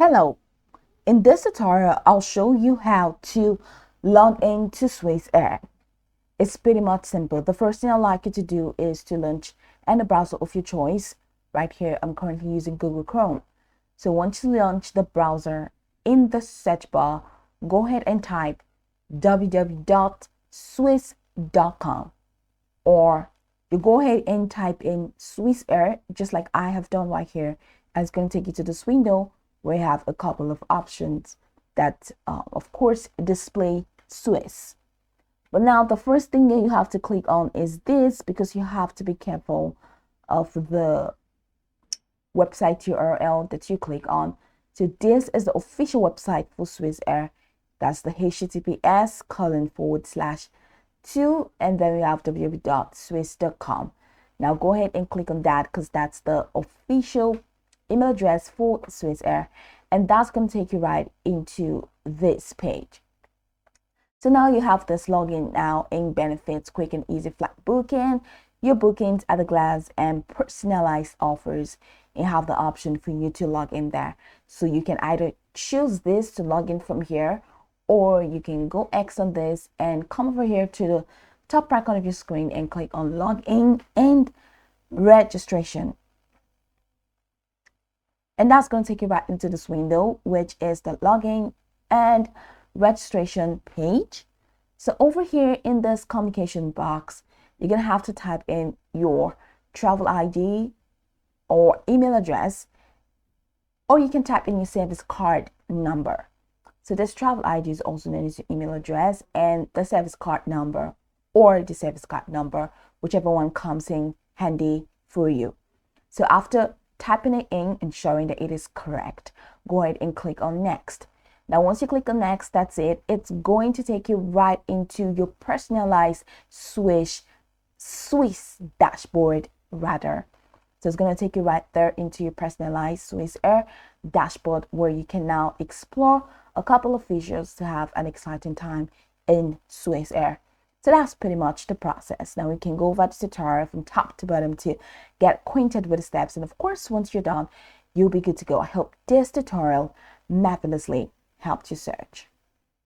Hello, in this tutorial, I'll show you how to log into Swiss Air. It's pretty much simple. The first thing I'd like you to do is to launch any browser of your choice. Right here, I'm currently using Google Chrome. So once you launch the browser, in the search bar, go ahead and type www.swiss.com, or you go ahead and type in Swiss Air, just like I have done right here, and it's going to take you to this window where you have a couple of options that, of course, display Swiss. But now the first thing that you have to click on is this, because you have to be careful of the website URL that you click on. So this is the official website for Swiss Air. That's the https://2, and then we have www.swiss.com. Now go ahead and click on that, because that's the official email address for Swiss Air, and that's going to take you right into this page. So now you have this login now in benefits, quick and easy flight booking, your bookings at a glance, and personalized offers. You have the option for you to log in there. So you can either choose this to log in from here, or you can go X on this and come over here to the top right corner of your screen and click on login and registration. And that's going to take you right into this window, which is the login and registration page. So over here in this communication box, you're going to have to type in your travel ID or email address, or you can type in your service card number. So this travel ID is also known as your email address, and the service card number or the service card number, whichever one comes in handy for you. So after typing it in and showing that it is correct, go ahead and click on next. Now once you click on next, that's it. It's going to take you right into your personalized Swiss dashboard rather. So it's going to take you right there into your personalized Swiss Air dashboard, where you can now explore a couple of features to have an exciting time in Swiss Air. So that's pretty much the process. Now we can go over the tutorial from top to bottom to get acquainted with the steps. And of course, once you're done, you'll be good to go. I hope this tutorial marvelously helped you search.